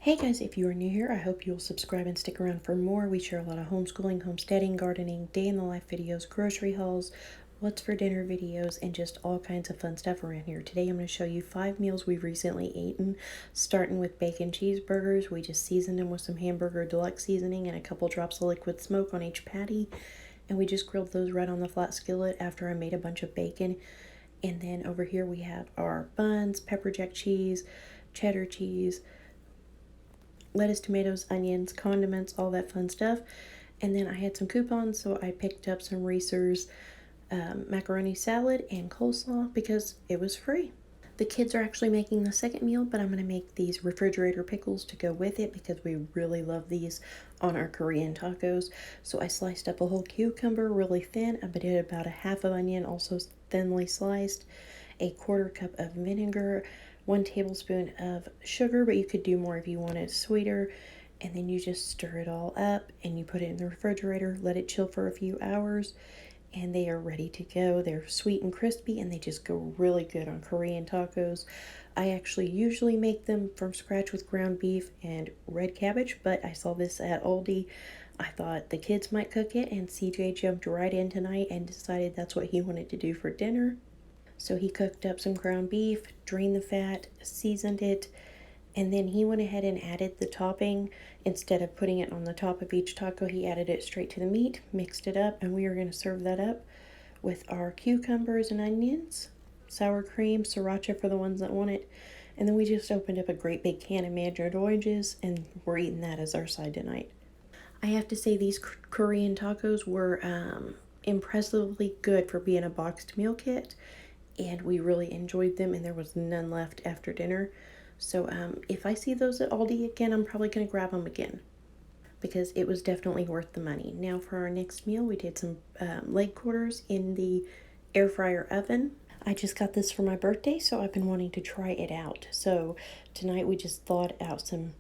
Hey guys, if you are new here, I hope you'll subscribe and stick around for more. We share a lot of homeschooling, homesteading, gardening, day in the life videos, grocery hauls, what's for dinner videos, and just all kinds of fun stuff around here. Today I'm going to show you 5 meals we've recently eaten, starting with bacon cheeseburgers. We just seasoned them with some hamburger deluxe seasoning and a couple drops of liquid smoke on each patty. And we just grilled those right on the flat skillet after I made a bunch of bacon. And then over here we have our buns, pepper jack cheese, cheddar cheese, lettuce, tomatoes, onions, condiments, all that fun stuff. And then I had some coupons, so I picked up some Reese's macaroni salad and coleslaw because it was free. The kids are actually making the second meal, but I'm going to make these refrigerator pickles to go with it because we really love these on our Korean tacos. So I sliced up a whole cucumber really thin. I did about a half of onion, also thinly sliced, a quarter cup of vinegar, 1 tablespoon of sugar, but you could do more if you wanted sweeter. And then you just stir it all up and you put it in the refrigerator, let it chill for a few hours, and they are ready to go. They're sweet and crispy and they just go really good on Korean tacos. I actually usually make them from scratch with ground beef and red cabbage, but I saw this at Aldi. I thought the kids might cook it, and CJ jumped right in tonight and decided that's what he wanted to do for dinner. So he cooked up some ground beef, drained the fat, seasoned it, and then he went ahead and added the topping. Instead of putting it on the top of each taco, he added it straight to the meat, mixed it up, and we are going to serve that up with our cucumbers and onions, sour cream, sriracha for the ones that want it, and then we just opened up a great big can of mandarin oranges, and we're eating that as our side tonight. I have to say these Korean tacos were impressively good for being a boxed meal kit, and we really enjoyed them, and there was none left after dinner. So if I see those at Aldi again, I'm probably going to grab them again because it was definitely worth the money. Now for our next meal, we did some leg quarters in the air fryer oven. I just got this for my birthday, so I've been wanting to try it out. So tonight we just thawed out some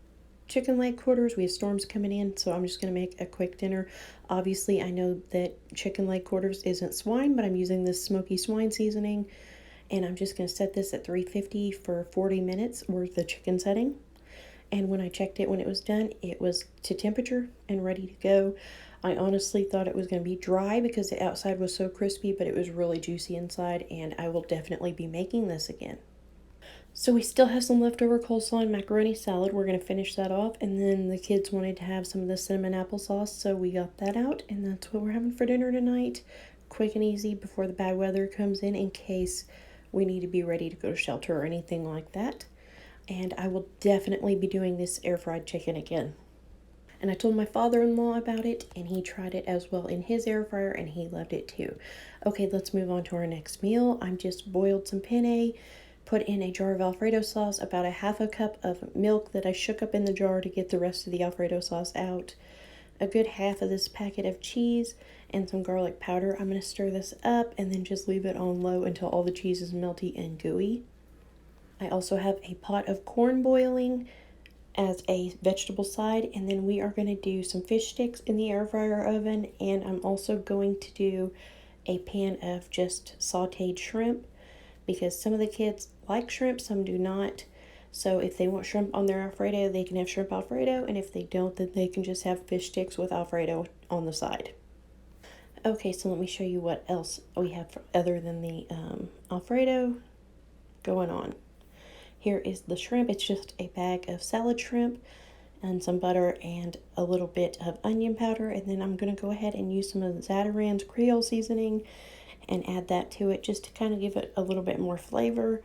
chicken leg quarters. We have storms coming in, so I'm just going to make a quick dinner. Obviously, I know that chicken leg quarters isn't swine, but I'm using this smoky swine seasoning, and I'm just going to set this at 350 for 40 minutes worth of chicken setting. And when I checked it when it was done, it was to temperature and ready to go. I honestly thought it was going to be dry because the outside was so crispy, but it was really juicy inside, and I will definitely be making this again. So we still have some leftover coleslaw and macaroni salad. We're going to finish that off, and then the kids wanted to have some of the cinnamon applesauce, so we got that out, and that's what we're having for dinner tonight. Quick and easy before the bad weather comes in case we need to be ready to go to shelter or anything like that. And I will definitely be doing this air fried chicken again. And I told my father-in-law about it, and he tried it as well in his air fryer, and he loved it too. Okay, let's move on to our next meal. I'm just boiled some penne, put in a jar of Alfredo sauce, about a half a cup of milk that I shook up in the jar to get the rest of the Alfredo sauce out, a good half of this packet of cheese, and some garlic powder. I'm going to stir this up and then just leave it on low until all the cheese is melty and gooey. I also have a pot of corn boiling as a vegetable side, and then we are going to do some fish sticks in the air fryer oven, and I'm also going to do a pan of just sauteed shrimp because some of the kids like shrimp, some do not. So if they want shrimp on their Alfredo, they can have shrimp Alfredo, and if they don't, then they can just have fish sticks with Alfredo on the side. Okay, so let me show you what else we have other than the Alfredo going on. Here is the shrimp. It's just a bag of salad shrimp and some butter and a little bit of onion powder, and then I'm going to go ahead and use some of the Zatarain's Creole seasoning and add that to it just to kind of give it a little bit more flavor.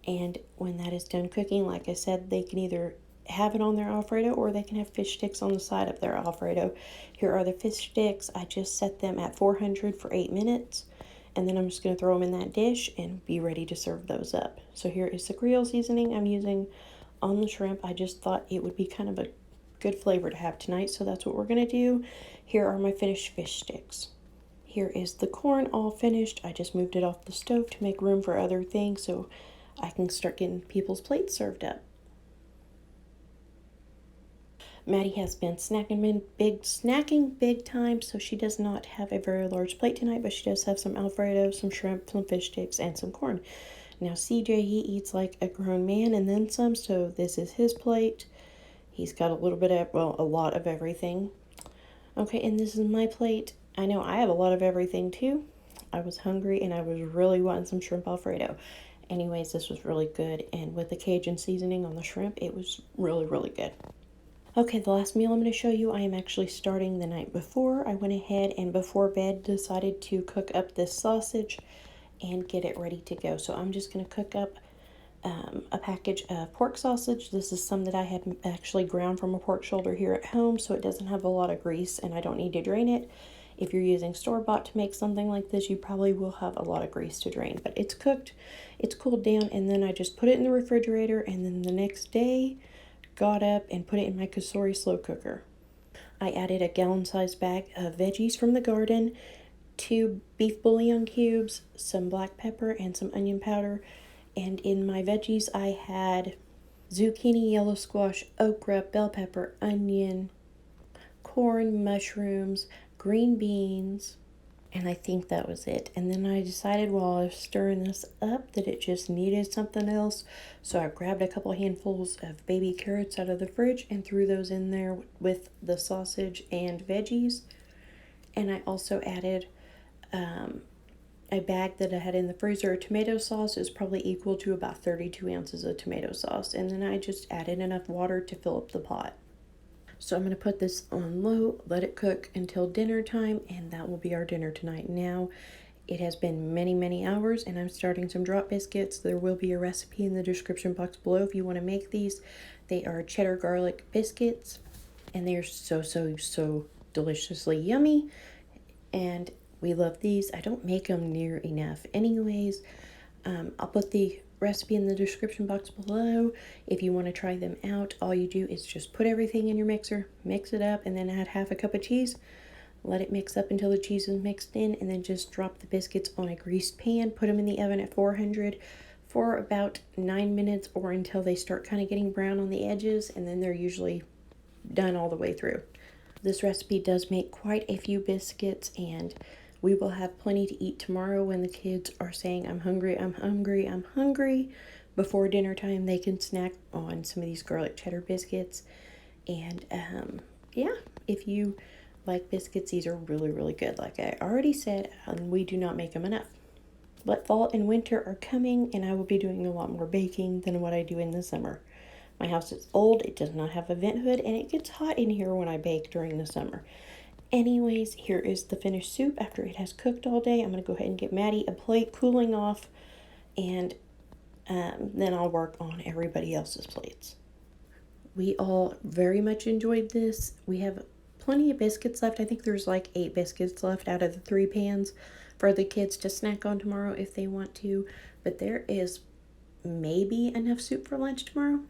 And when that is done cooking, like I said, they can either have it on their Alfredo or they can have fish sticks on the side of their Alfredo. Here are the fish sticks. I just set them at 400 for 8 minutes, and then I'm just going to throw them in that dish and be ready to serve those up. So here is the Creole seasoning I'm using on the shrimp. I just thought it would be kind of a good flavor to have tonight, so that's what we're going to do. Here are my finished fish sticks. Here is the corn all finished. I just moved it off the stove to make room for other things so I can start getting people's plates served up. Maddie has been snacking big time, so she does not have a very large plate tonight, but she does have some Alfredo, some shrimp, some fish sticks, and some corn. Now CJ, he eats like a grown man and then some, so this is his plate. He's got a little bit of, well, a lot of everything. Okay, and this is my plate. I know I have a lot of everything too. I was hungry and I was really wanting some shrimp Alfredo. Anyways, this was really good, and with the Cajun seasoning on the shrimp, it was really, really good. Okay, the last meal I'm going to show you, I am actually starting the night before. I went ahead and before bed decided to cook up this sausage and get it ready to go. So I'm just going to cook up a package of pork sausage. This is some that I had actually ground from a pork shoulder here at home, so it doesn't have a lot of grease and I don't need to drain it. If you're using store-bought to make something like this, you probably will have a lot of grease to drain, but it's cooked, it's cooled down, and then I just put it in the refrigerator, and then the next day got up and put it in my Kasori slow cooker. I added a gallon-sized bag of veggies from the garden, 2 beef bouillon cubes, some black pepper, and some onion powder. And in my veggies, I had zucchini, yellow squash, okra, bell pepper, onion, corn, mushrooms, green beans, and I think that was it. And then I decided while I was stirring this up that it just needed something else. So I grabbed a couple handfuls of baby carrots out of the fridge and threw those in there with the sausage and veggies. And I also added a bag that I had in the freezer of tomato sauce. Is probably equal to about 32 ounces of tomato sauce. And then I just added enough water to fill up the pot. So I'm going to put this on low, let it cook until dinner time, and that will be our dinner tonight. Now, it has been many, many hours, and I'm starting some drop biscuits. There will be a recipe in the description box below if you want to make these. They are cheddar garlic biscuits, and they're so, so, so deliciously yummy, and we love these. I don't make them near enough. Anyways, I'll put the recipe in the description box below. If you want to try them out, all you do is just put everything in your mixer, mix it up, and then add half a cup of cheese. Let it mix up until the cheese is mixed in, and then just drop the biscuits on a greased pan. Put them in the oven at 400 for about 9 minutes or until they start kind of getting brown on the edges, and then they're usually done all the way through. This recipe does make quite a few biscuits, and we will have plenty to eat tomorrow when the kids are saying, I'm hungry, I'm hungry, I'm hungry. Before dinner time, they can snack on some of these garlic cheddar biscuits. And yeah, if you like biscuits, these are really, really good. Like I already said, we do not make them enough. But fall and winter are coming, and I will be doing a lot more baking than what I do in the summer. My house is old, it does not have a vent hood, and it gets hot in here when I bake during the summer. Anyways, here is the finished soup after it has cooked all day. I'm going to go ahead and get Maddie a plate cooling off, and then I'll work on everybody else's plates. We all very much enjoyed this. We have plenty of biscuits left. I think there's like 8 biscuits left out of the 3 pans for the kids to snack on tomorrow if they want to. But there is maybe enough soup for lunch tomorrow,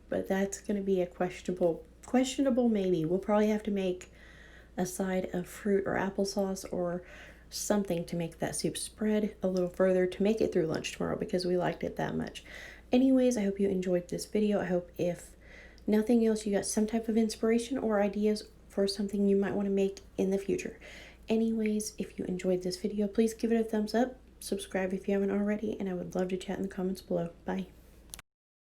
but that's going to be a questionable maybe. We'll probably have to make a side of fruit or applesauce or something to make that soup spread a little further to make it through lunch tomorrow because we liked it that much. Anyways, I hope you enjoyed this video. I hope if nothing else, you got some type of inspiration or ideas for something you might want to make in the future. Anyways, if you enjoyed this video, please give it a thumbs up, subscribe if you haven't already, and I would love to chat in the comments below. Bye.